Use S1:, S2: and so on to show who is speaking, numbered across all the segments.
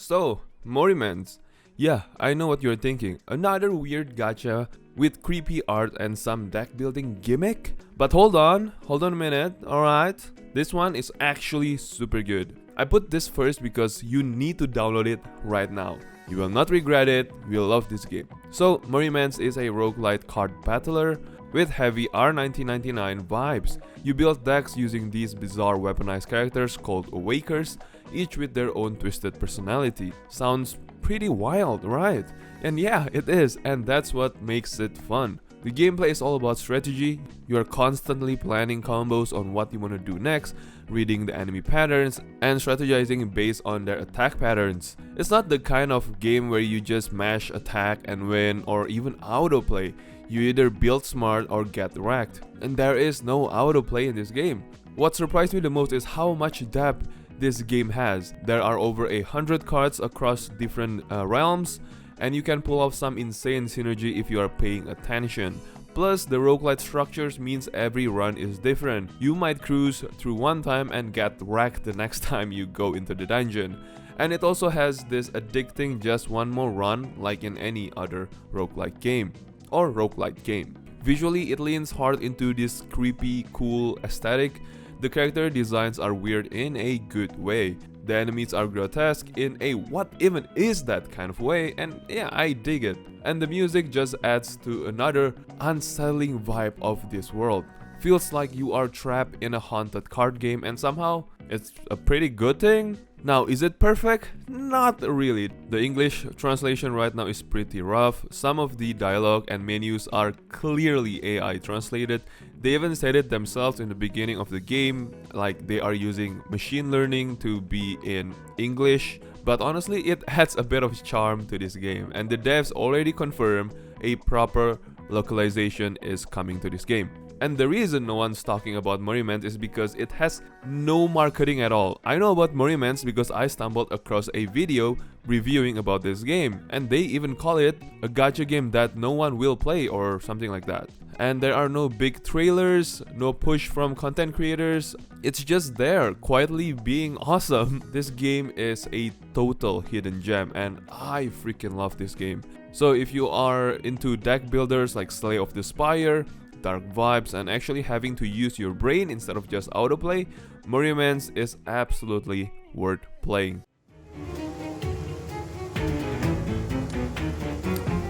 S1: So, Morimans. Yeah, I know what you're thinking. Another weird gacha with creepy art and some deck building gimmick? But hold on a minute, alright? This one is actually super good. I put this first because you need to download it right now. You will not regret it, you'll love this game. So, Morimans is a roguelite card battler with heavy R1999 vibes. You build decks using these bizarre weaponized characters called Awakers, each with their own twisted personality. Sounds pretty wild, right? And yeah, it is, and that's what makes it fun. The gameplay is all about strategy. You are constantly planning combos on what you want to do next, reading the enemy patterns, and strategizing based on their attack patterns. It's not the kind of game where you just mash attack and win, or even autoplay. You either build smart or get wrecked. And there is no autoplay in this game. What surprised me the most is how much depth this game has. There are over 100 cards across different realms, and you can pull off some insane synergy if you are paying attention. Plus, the roguelite structures means every run is different. You might cruise through one time and get wrecked the next time you go into the dungeon. And it also has this addicting just one more run like in any other roguelike game or roguelite game. Visually, it leans hard into this creepy, cool aesthetic. The character designs are weird in a good way. The enemies are grotesque in a what even is that kind of way, and yeah, I dig it. And the music just adds to another unsettling vibe of this world. Feels like you are trapped in a haunted card game, and somehow it's a pretty good thing. Now, is it perfect? Not really. The English translation right now is pretty rough. Some of the dialogue and menus are clearly AI translated. They even said it themselves in the beginning of the game, like they are using machine learning to be in English. But honestly, it adds a bit of charm to this game, and the devs already confirmed a proper localization is coming to this game. And the reason no one's talking about Morimans is because it has no marketing at all. I know about Morimans because I stumbled across a video reviewing about this game, and they even call it a gacha game that no one will play or something like that. And there are no big trailers, no push from content creators. It's just there, quietly being awesome. This game is a total hidden gem, and I freaking love this game. So if you are into deck builders like Slay of the Spire, dark vibes, and actually having to use your brain instead of just autoplay, Morimans is absolutely worth playing.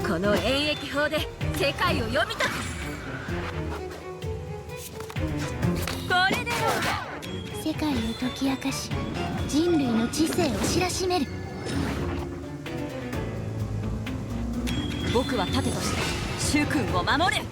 S2: この演疫法で世界を読み解く。これで世界を解き明かし、人類の知性を知らしめる。僕は盾として主君を守る。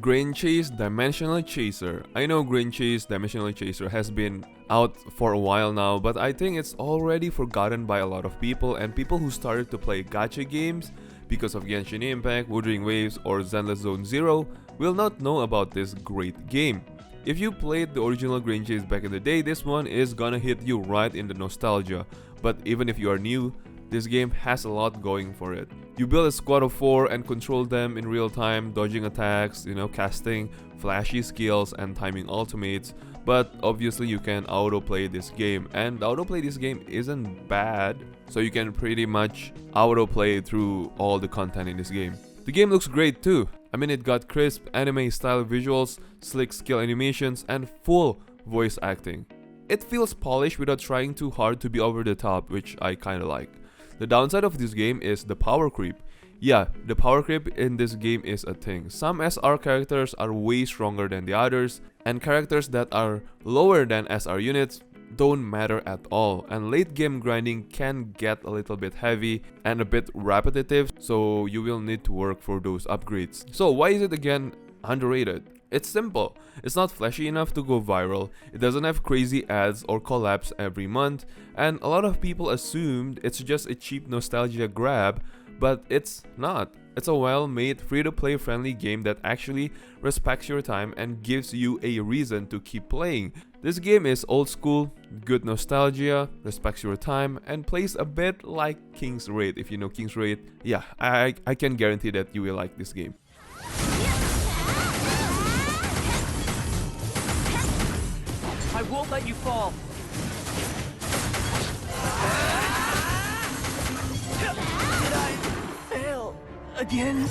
S1: Grain Chase Dimensional Chaser. I know Grain Chase Dimensional Chaser has been out for a while now, but I think it's already forgotten by a lot of people, and people who started to play gacha games because of Genshin Impact, Wuthering Waves, or Zenless Zone Zero will not know about this great game. If you played the original Grain Chase back in the day, this one is gonna hit you right in the nostalgia. But even if you are new, this game has a lot going for it. You build a squad of 4 and control them in real time, dodging attacks, casting flashy skills and timing ultimates. But obviously you can autoplay this game, and autoplay this game isn't bad, so you can pretty much autoplay through all the content in this game. The game looks great too. I mean, it got crisp anime style visuals, slick skill animations, and full voice acting. It feels polished without trying too hard to be over the top, which I kinda like. The downside of this game is the power creep. Yeah, the power creep in this game is a thing. Some SR characters are way stronger than the others, and characters that are lower than SR units don't matter at all. And late game grinding can get a little bit heavy and a bit repetitive, so you will need to work for those upgrades. So why is it again underrated? It's simple. It's not flashy enough to go viral, it doesn't have crazy ads or collabs every month, and a lot of people assumed it's just a cheap nostalgia grab, but it's not. It's a well-made, free-to-play friendly game that actually respects your time and gives you a reason to keep playing. This game is old school, good nostalgia, respects your time, and plays a bit like King's Raid. If you know King's Raid, yeah, I can guarantee that you will like this game.
S3: I won't let you fall. again?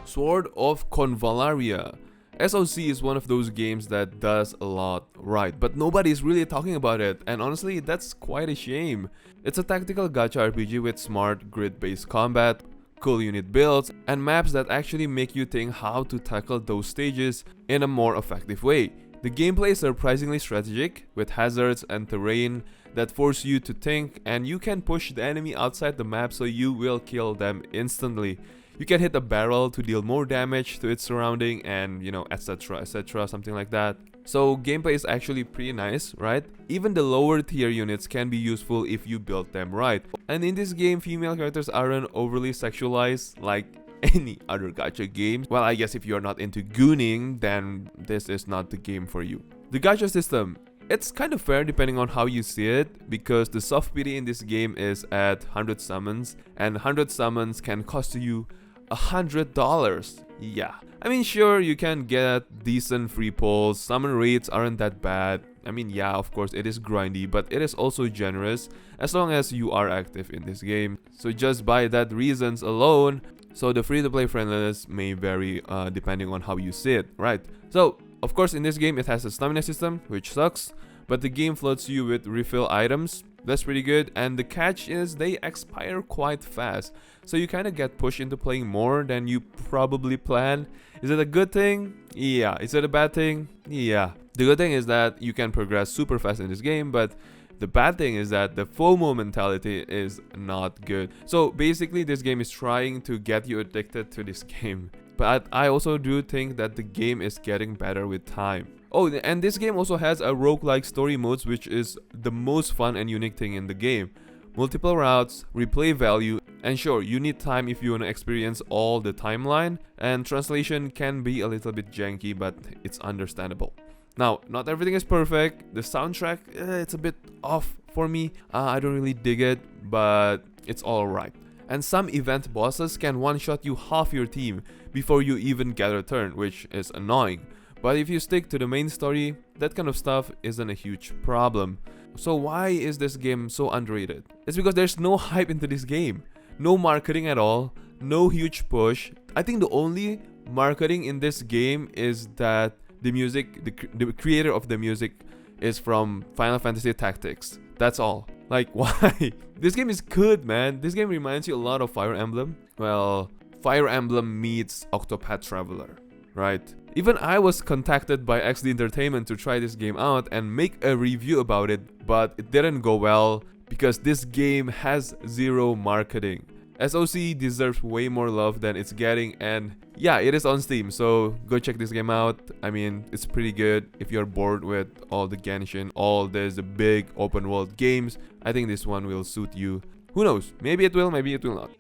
S1: Sword of Convalaria. SOC is one of those games that does a lot right, but nobody is really talking about it, and honestly, that's quite a shame. It's a tactical gacha RPG with smart grid-based combat, cool unit builds, and maps that actually make you think how to tackle those stages in a more effective way. The gameplay is surprisingly strategic, with hazards and terrain that force you to think, and you can push the enemy outside the map so you will kill them instantly. You can hit a barrel to deal more damage to its surrounding, and etc, etc, something like that. So gameplay is actually pretty nice, right? Even the lower tier units can be useful if you build them right. And in this game, female characters aren't overly sexualized like any other gacha games. Well, I guess if you're not into gooning, then this is not the game for you. The gacha system. It's kind of fair depending on how you see it, because the soft PD in this game is at 100 summons, and 100 summons can cost you $100. Yeah, I mean, sure, you can get decent free pulls, summon rates aren't that bad. I mean, yeah, of course it is grindy, but it is also generous as long as you are active in this game. So just by that reasons alone, so the free-to-play friendliness may vary depending on how you see it, right? So of course in this game it has a stamina system, which sucks, but the game floats you with refill items. That's pretty good, and the catch is they expire quite fast, so you kind of get pushed into playing more than you probably planned. Is it a good thing? Yeah. Is it a bad thing? Yeah. The good thing is that you can progress super fast in this game, but the bad thing is that the FOMO mentality is not good. So basically this game is trying to get you addicted to this game, but I also do think that the game is getting better with time. Oh, and this game also has a roguelike story modes, which is the most fun and unique thing in the game. Multiple routes, replay value, and sure, you need time if you want to experience all the timeline, and translation can be a little bit janky, but it's understandable. Now, not everything is perfect. The soundtrack, it's a bit off for me. I don't really dig it, but it's alright. And some event bosses can one-shot you half your team before you even get a turn, which is annoying. But if you stick to the main story, that kind of stuff isn't a huge problem. So why is this game so underrated? It's because there's no hype into this game. No marketing at all, no huge push. I think the only marketing in this game is that the music, the creator of the music is from Final Fantasy Tactics. That's all. Like, why? This game is good, man. This game reminds you a lot of Fire Emblem. Well, Fire Emblem meets Octopath Traveler, right? Even I was contacted by XD Entertainment to try this game out and make a review about it, but it didn't go well because this game has zero marketing. SOC deserves way more love than it's getting, and yeah, it is on Steam, so go check this game out. I mean, it's pretty good if you're bored with all the Genshin, all the big open world games. I think this one will suit you. Who knows? Maybe it will, maybe it will not.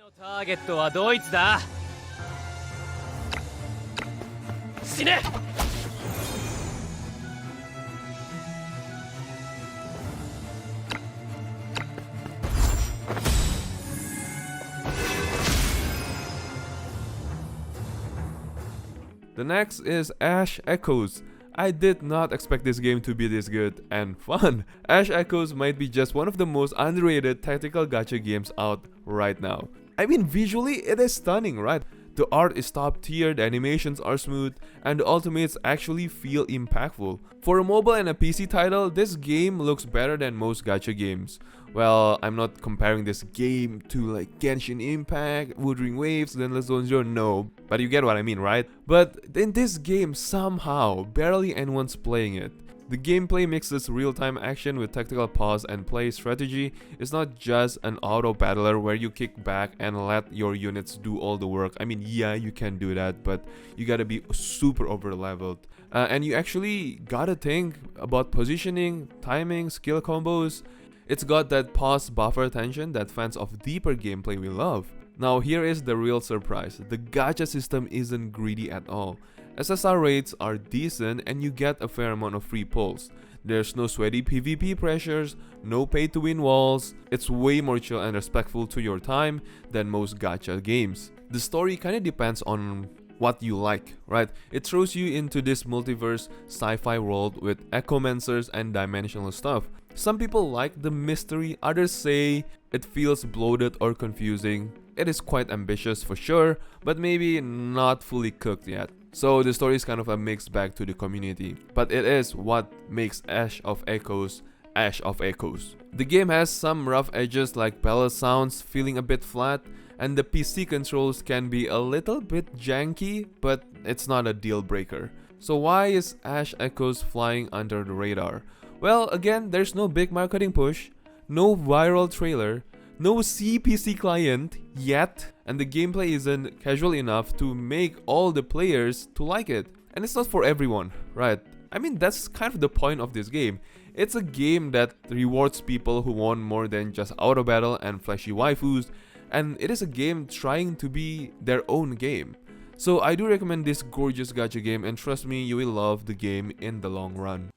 S1: The next is Ash Echoes. I did not expect this game to be this good and fun. Ash Echoes might be just one of the most underrated tactical gacha games out right now. I mean, visually it is stunning, right? The art is top tier, the animations are smooth, and the ultimates actually feel impactful. For a mobile and a PC title, this game looks better than most gacha games. Well, I'm not comparing this game to like Genshin Impact, Wuthering Waves, Endless Zone Zero, no, but you get what I mean, right? But in this game, somehow, barely anyone's playing it. The gameplay mixes real-time action with tactical pause and play strategy. It's not just an auto-battler where you kick back and let your units do all the work. I mean, yeah, you can do that, but you gotta be super over-leveled. And you actually gotta think about positioning, timing, skill combos. It's got that pause buffer attention that fans of deeper gameplay will love. Now here is the real surprise. The gacha system isn't greedy at all. SSR rates are decent and you get a fair amount of free pulls. There's no sweaty PvP pressures, no pay to win walls. It's way more chill and respectful to your time than most gacha games. The story kinda depends on what you like, right? It throws you into this multiverse sci-fi world with echomancers and dimensional stuff. Some people like the mystery, others say it feels bloated or confusing. It is quite ambitious for sure, but maybe not fully cooked yet. So the story is kind of a mixed bag to the community, but it is what makes Ash of Echoes Ash of Echoes. The game has some rough edges like ballad sounds feeling a bit flat, and the PC controls can be a little bit janky, but it's not a deal breaker. So why is Ash Echoes flying under the radar? Well, again, there's no big marketing push, no viral trailer, no CPC client yet, and the gameplay isn't casual enough to make all the players to like it. And it's not for everyone, right? I mean, that's kind of the point of this game. It's a game that rewards people who want more than just auto battle and flashy waifus, and it is a game trying to be their own game. So I do recommend this gorgeous gacha game, and trust me, you will love the game in the long run.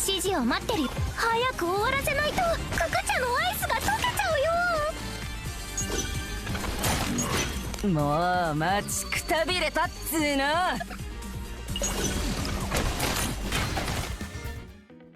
S2: 指示を待ってるよ。早く終わらせないとカカ茶のアイスが溶けちゃうよ。もう待ちくたびれたっつーの。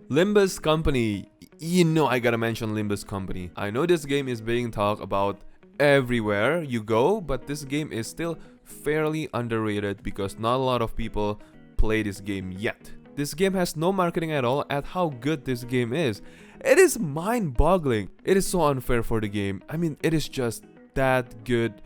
S1: Limbus Company. You know I gotta mention Limbus Company. I know this game is being talked about everywhere you go, but this game is still fairly underrated because not a lot of people play this game yet. This game has no marketing at all at how good this game is. It is mind-boggling. It is so unfair for the game. I mean, it is just that good.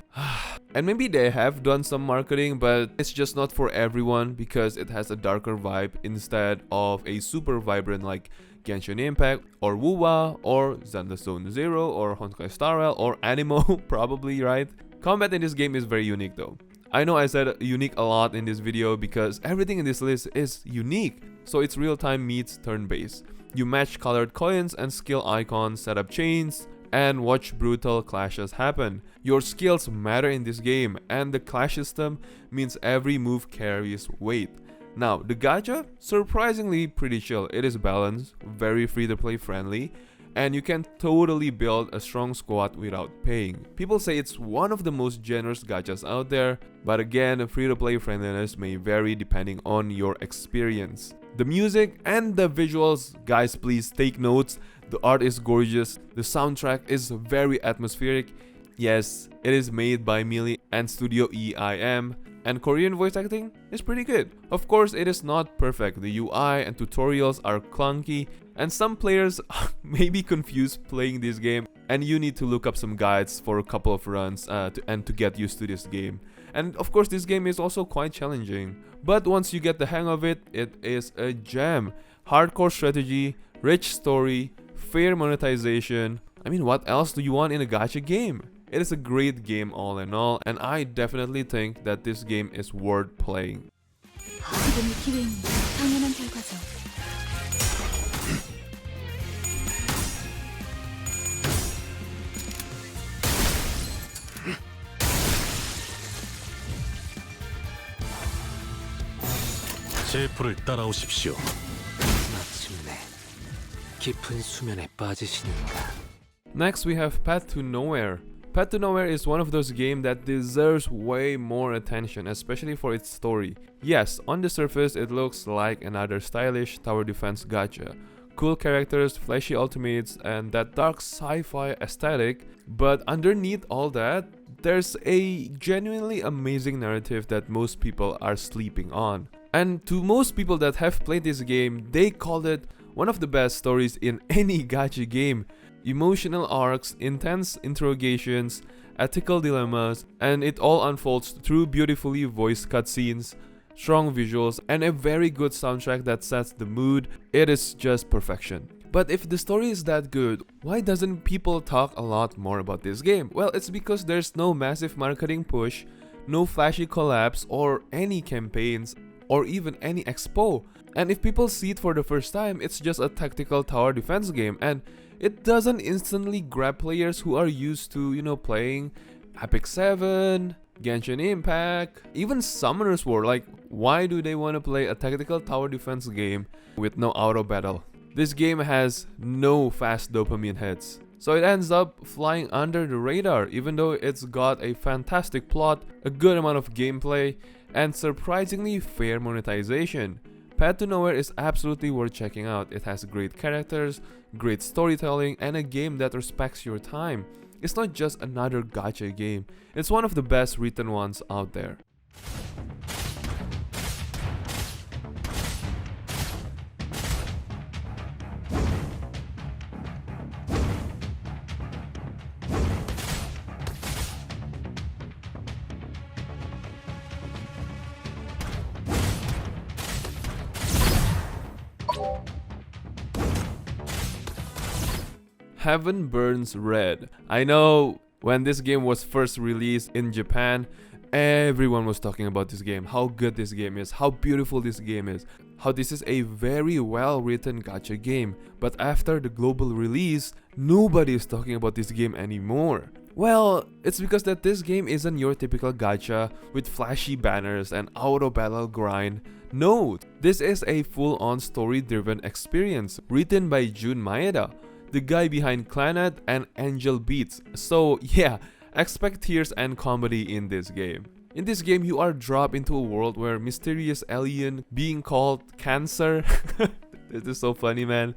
S1: And maybe they have done some marketing, but it's just not for everyone because it has a darker vibe instead of a super vibrant like Genshin Impact or Wuwa or Zelda Zone Zero or Honkai Star Rail or Animo, probably, right? Combat in this game is very unique though. I know I said unique a lot in this video because everything in this list is unique. So it's real-time meets turn-based. You match colored coins and skill icons, set up chains, and watch brutal clashes happen. Your skills matter in this game, and the clash system means every move carries weight. Now, the gacha, surprisingly pretty chill. It is balanced, very free-to-play friendly, and you can totally build a strong squad without paying. People say it's one of the most generous gachas out there, but again, free-to-play friendliness may vary depending on your experience. The music and the visuals, guys, please take notes. The art is gorgeous, the soundtrack is very atmospheric. Yes, it is made by Melee and Studio EIM, and Korean voice acting is pretty good. Of course, it is not perfect. The UI and tutorials are clunky, and some players may be confused playing this game, and you need to look up some guides for a couple of runs to get used to this game. And of course, this game is also quite challenging, but once you get the hang of it, it is a gem. Hardcore strategy, rich story, fair monetization. I mean, what else do you want in a gacha game? It is a great game all in all, and I definitely think that this game is worth playing.
S3: 셰프를 따라오십시오.
S4: 마침내 깊은 수면에 빠지시는가.
S1: Next, we have Path to Nowhere. Path to Nowhere is one of those games that deserves way more attention, especially for its story. Yes, on the surface it looks like another stylish tower defense gacha. Cool characters, flashy ultimates, and that dark sci-fi aesthetic, but underneath all that, there's a genuinely amazing narrative that most people are sleeping on. And to most people that have played this game, they called it one of the best stories in any gacha game. Emotional arcs, intense interrogations, ethical dilemmas, and it all unfolds through beautifully voiced cutscenes, strong visuals, and a very good soundtrack that sets the mood. It is just perfection. But if the story is that good, why doesn't people talk a lot more about this game? Well, it's because there's no massive marketing push, no flashy collabs or any campaigns, or even any expo. And if people see it for the first time, it's just a tactical tower defense game, and it doesn't instantly grab players who are used to, playing Epic 7, Genshin Impact, even Summoner's War. Like, why do they want to play a tactical tower defense game with no auto battle? This game has no fast dopamine hits. So it ends up flying under the radar, even though it's got a fantastic plot, a good amount of gameplay, and surprisingly fair monetization. Path to Nowhere is absolutely worth checking out. It has great characters, great storytelling, and a game that respects your time. It's not just another gacha game, it's one of the best written ones out there. Heaven Burns Red. I know when this game was first released in Japan, everyone was talking about this game, how good this game is, how beautiful this game is, how this is a very well written gacha game. But after the global release, nobody is talking about this game anymore. Well, it's because that this game isn't your typical gacha with flashy banners and auto battle grind. No, this is a full-on story-driven experience written by Jun Maeda, the guy behind Clannad and Angel Beats. So yeah, expect tears and comedy in this game. In this game, you are dropped into a world where mysterious alien being called Cancer. This is so funny, man.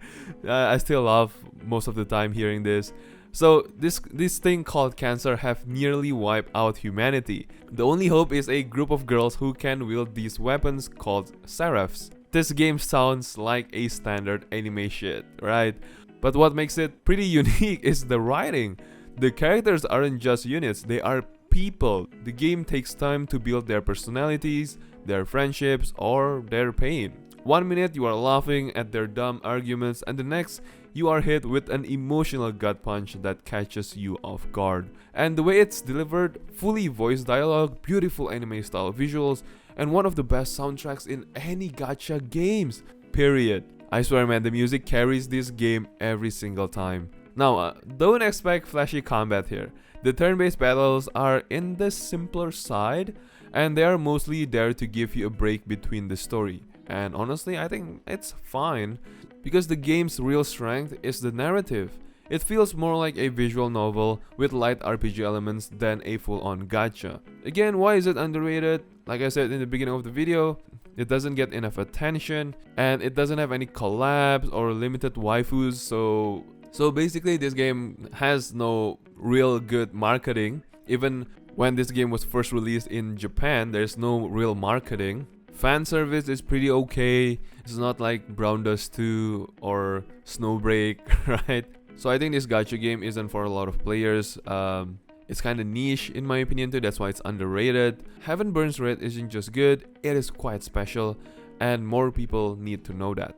S1: I still laugh most of the time hearing this. So this thing called Cancer have nearly wiped out humanity. The only hope is a group of girls who can wield these weapons called Seraphs. This game sounds like a standard anime shit, right? But what makes it pretty unique is the writing. The characters aren't just units, they are people. The game takes time to build their personalities, their friendships, or their pain. 1 minute you are laughing at their dumb arguments, and the next you are hit with an emotional gut punch that catches you off guard. And the way it's delivered, fully voiced dialogue, beautiful anime style visuals, and one of the best soundtracks in any gacha games, period. I swear, man, the music carries this game every single time. Now, don't expect flashy combat here. The turn-based battles are in the simpler side, and they are mostly there to give you a break between the story. And honestly, I think it's fine, because the game's real strength is the narrative. It feels more like a visual novel with light RPG elements than a full-on gacha. Again, why is it underrated? Like I said in the beginning of the video, it doesn't get enough attention, and it doesn't have any collabs or limited waifus, so basically this game has no real good marketing. Even when this game was first released in Japan, there's no real marketing. Fan service is pretty okay. It's not like Brown Dust 2 or Snowbreak, right? So I think this gacha game isn't for a lot of players. It's kind of niche in my opinion too, that's why it's underrated. Heaven Burns Red isn't just good, it is quite special, and more people need to know that.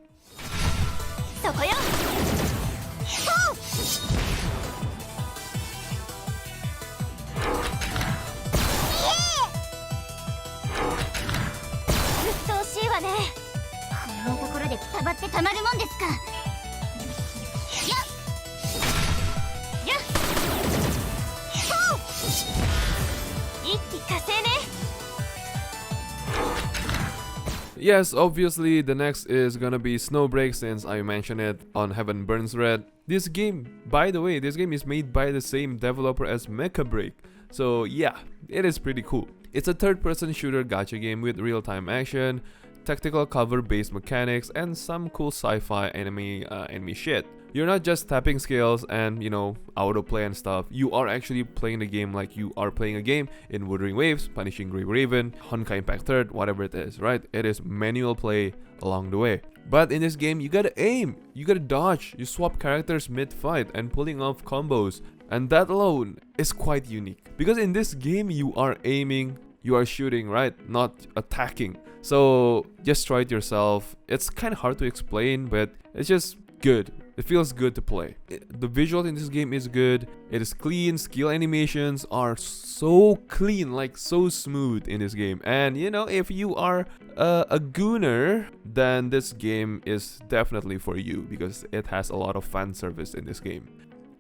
S1: Yes, obviously the next is gonna be Snowbreak, since I mentioned it on Heaven Burns Red. This game, by the way, this game is made by the same developer as Mecha Break. So yeah, it is pretty cool. It's a third-person shooter gacha game with real-time action, tactical cover-based mechanics, and some cool sci-fi anime shit. You're not just tapping skills and, you know, autoplay and stuff. You are actually playing the game like you are playing a game in Wuthering Waves, Punishing Grey Raven, Honkai Impact 3rd, whatever it is, right? It is manual play along the way. But in this game, you gotta aim, you gotta dodge, you swap characters mid-fight and pulling off combos. And that alone is quite unique. Because in this game, you are aiming, you are shooting, right? Not attacking. So just try it yourself. It's kind of hard to explain, but it's just good. It feels good to play. The visual in this game is good. It is clean. Skill animations are so clean, like so smooth in this game. And you know, if you are a gooner, then this game is definitely for you, because it has a lot of fan service in this game.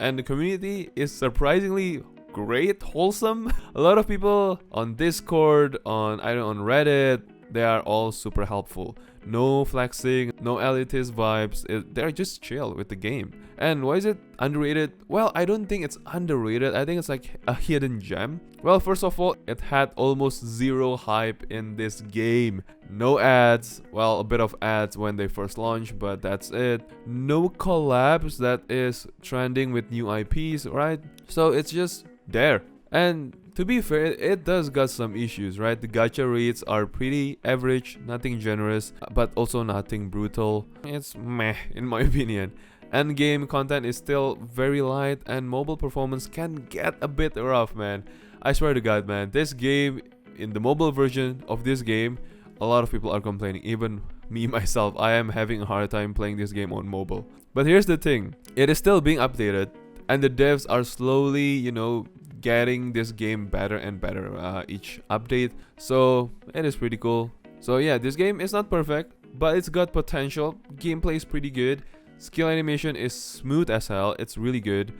S1: And the community is surprisingly great, wholesome. A lot of people on Discord, on Reddit, they are all super helpful. No flexing, no elitist vibes, they're just chill with the game. And why is it underrated? Well, I don't think it's underrated, I think it's like a hidden gem. Well, first of all, it had almost zero hype in this game. No ads, well, a bit of ads when they first launched, but that's it. No collabs that is trending with new IPs, right? So it's just there. And to be fair, it does got some issues, right? The gacha rates are pretty average, nothing generous, but also nothing brutal. It's meh, in my opinion. Endgame content is still very light, and mobile performance can get a bit rough, man. I swear to God, man, this game, in the mobile version of this game, a lot of people are complaining. Even me, myself, I am having a hard time playing this game on mobile. But here's the thing, it is still being updated, and the devs are slowly, you know, getting this game better and better each update. So it is pretty cool. So yeah, this game is not perfect, but it's got potential. Gameplay is pretty good. Skill animation is smooth as hell. It's really good.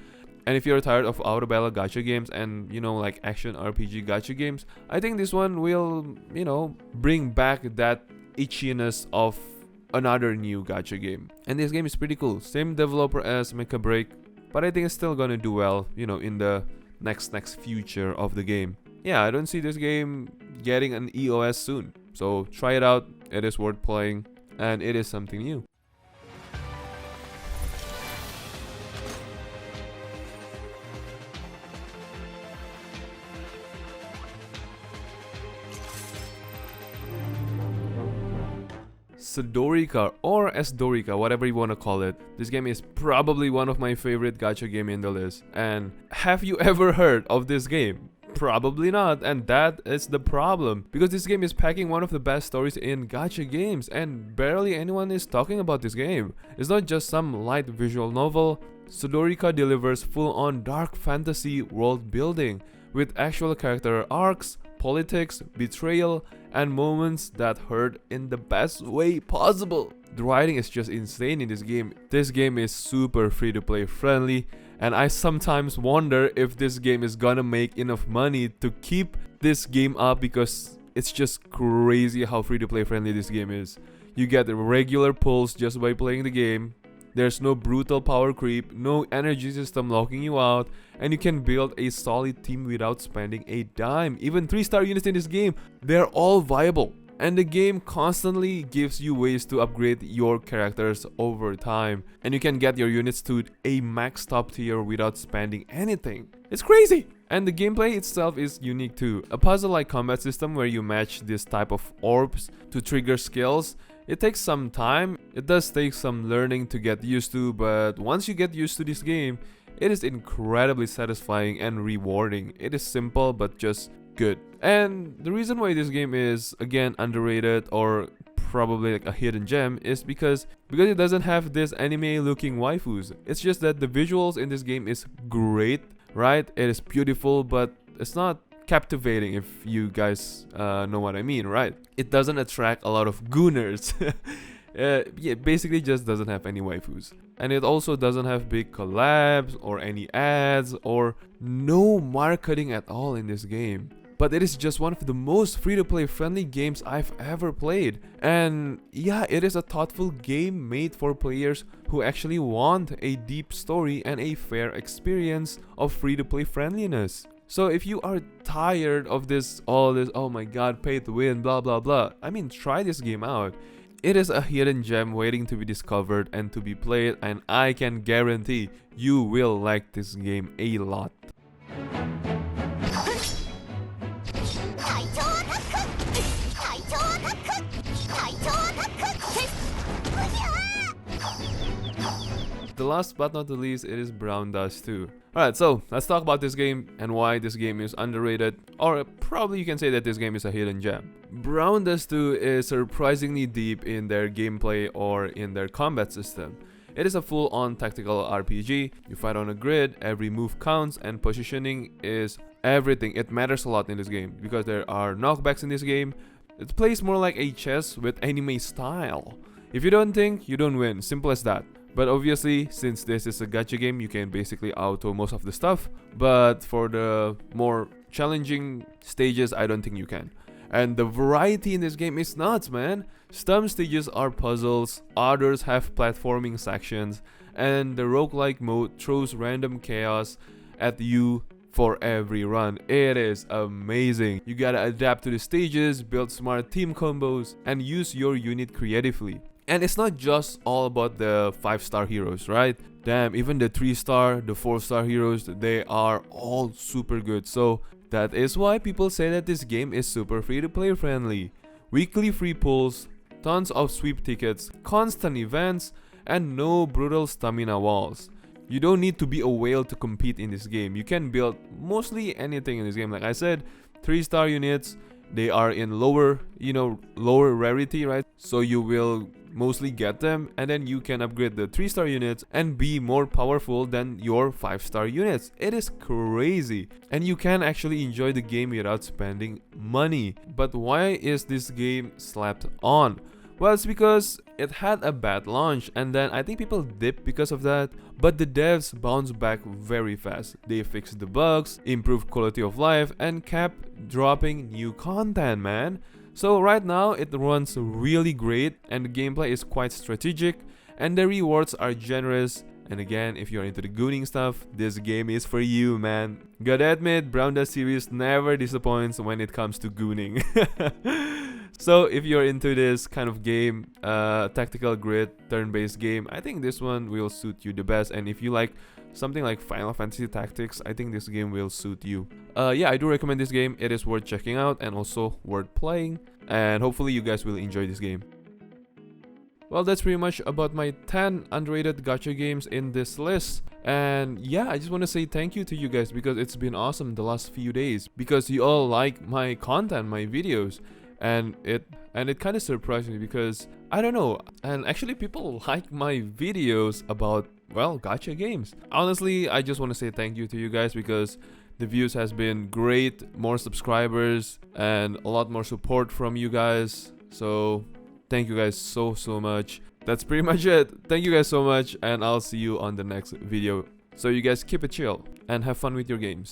S1: And if you're tired of auto battle gacha games and, you know, like action RPG gacha games, I think this one will, you know, bring back that itchiness of another new gacha game. And this game is pretty cool. Same developer as Mecha Break, but I think it's still gonna do well, you know, in the next future of the game. Yeah, I don't see this game getting an EOS soon. So try it out. It is worth playing, and it is something new. Sidorica or Esdorica, whatever you want to call it. This game is probably one of my favorite gacha game in the list. And have you ever heard of this game? Probably not, and that is the problem, because this game is packing one of the best stories in gacha games, and barely anyone is talking about this game. It's not just some light visual novel. Sidorica delivers full-on dark fantasy world building with actual character arcs, politics, betrayal, and moments that hurt in the best way possible. The writing is just insane in this game. This game is super free to play friendly, and I sometimes wonder if this game is gonna make enough money to keep this game up, because it's just crazy how free to play friendly this game is. You get the regular pulls just by playing the game. There's no brutal power creep, no energy system locking you out, and you can build a solid team without spending a dime. Even 3-star units in this game, they're all viable. And the game constantly gives you ways to upgrade your characters over time, and you can get your units to a max top tier without spending anything. It's crazy! And the gameplay itself is unique too. A puzzle-like combat system where you match this type of orbs to trigger skills. It takes some time, it does take some learning to get used to, but once you get used to this game, it is incredibly satisfying and rewarding. It is simple but just good. And the reason why this game is again underrated, or probably like a hidden gem, is because it doesn't have this anime looking waifus. It's just that the visuals in this game is great, right? It is beautiful, but it's not captivating, if you guys know what I mean, right? It doesn't attract a lot of gooners. Yeah, basically just doesn't have any waifus. And it also doesn't have big collabs or any ads or no marketing at all in this game. But it is just one of the most free-to-play friendly games I've ever played. And yeah, it is a thoughtful game made for players who actually want a deep story and a fair experience of free-to-play friendliness. So if you are tired of all this, oh my god, pay to win, blah blah blah, I mean, try this game out. It is a hidden gem waiting to be discovered and to be played, and I can guarantee you will like this game a lot. The last but not the least, it is Brown Dust 2. Alright, so let's talk about this game and why this game is underrated, or probably you can say that this game is a hidden gem. Brown Dust 2 is surprisingly deep in their gameplay or in their combat system. It is a full-on tactical RPG. You fight on a grid, every move counts, and positioning is everything. It matters a lot in this game because there are knockbacks in this game. It plays more like a chess with anime style. If you don't think, you don't win. Simple as that. But obviously, since this is a gacha game, you can basically auto most of the stuff. But for the more challenging stages, I don't think you can. And the variety in this game is nuts, man. Some stages are puzzles, others have platforming sections, and the roguelike mode throws random chaos at you for every run. It is amazing. You gotta adapt to the stages, build smart team combos, and use your unit creatively. And it's not just all about the 5-star heroes, right? Damn, even the 3-star, the 4-star heroes, they are all super good. So that is why people say that this game is super free-to-play friendly. Weekly free pulls, tons of sweep tickets, constant events, and no brutal stamina walls. You don't need to be a whale to compete in this game. You can build mostly anything in this game. Like I said, 3-star units, they are in lower rarity, right? So you will mostly get them, and then you can upgrade the 3-star units and be more powerful than your 5-star units. It is crazy, and you can actually enjoy the game without spending money. But why is this game slapped on? Well, it's because it had a bad launch, and then I think people dipped because of that. But the devs bounced back very fast. They fixed the bugs, improved quality of life, and kept dropping new content, man. So right now it runs really great, and the gameplay is quite strategic, and the rewards are generous. And again, if you're into the gooning stuff, this game is for you, man. Gotta admit, Brown Dust series never disappoints when it comes to gooning. So if you're into this kind of game, tactical grid, turn-based game, I think this one will suit you the best. And if you like something like Final Fantasy Tactics, I think this game will suit you. Yeah, I do recommend this game. It is worth checking out and also worth playing. And hopefully you guys will enjoy this game. Well, that's pretty much about my 10 underrated gacha games in this list. And yeah, I just want to say thank you to you guys because it's been awesome the last few days. Because you all like my content, my videos. And it kind of surprised me because I don't know, and actually people like my videos about, well, gacha games. Honestly, I just want to say thank you to you guys because the views has been great, more subscribers and a lot more support from you guys. So thank you guys so much. That's pretty much it. Thank you guys so much, and I'll see you on the next video. So you guys keep it chill and have fun with your games.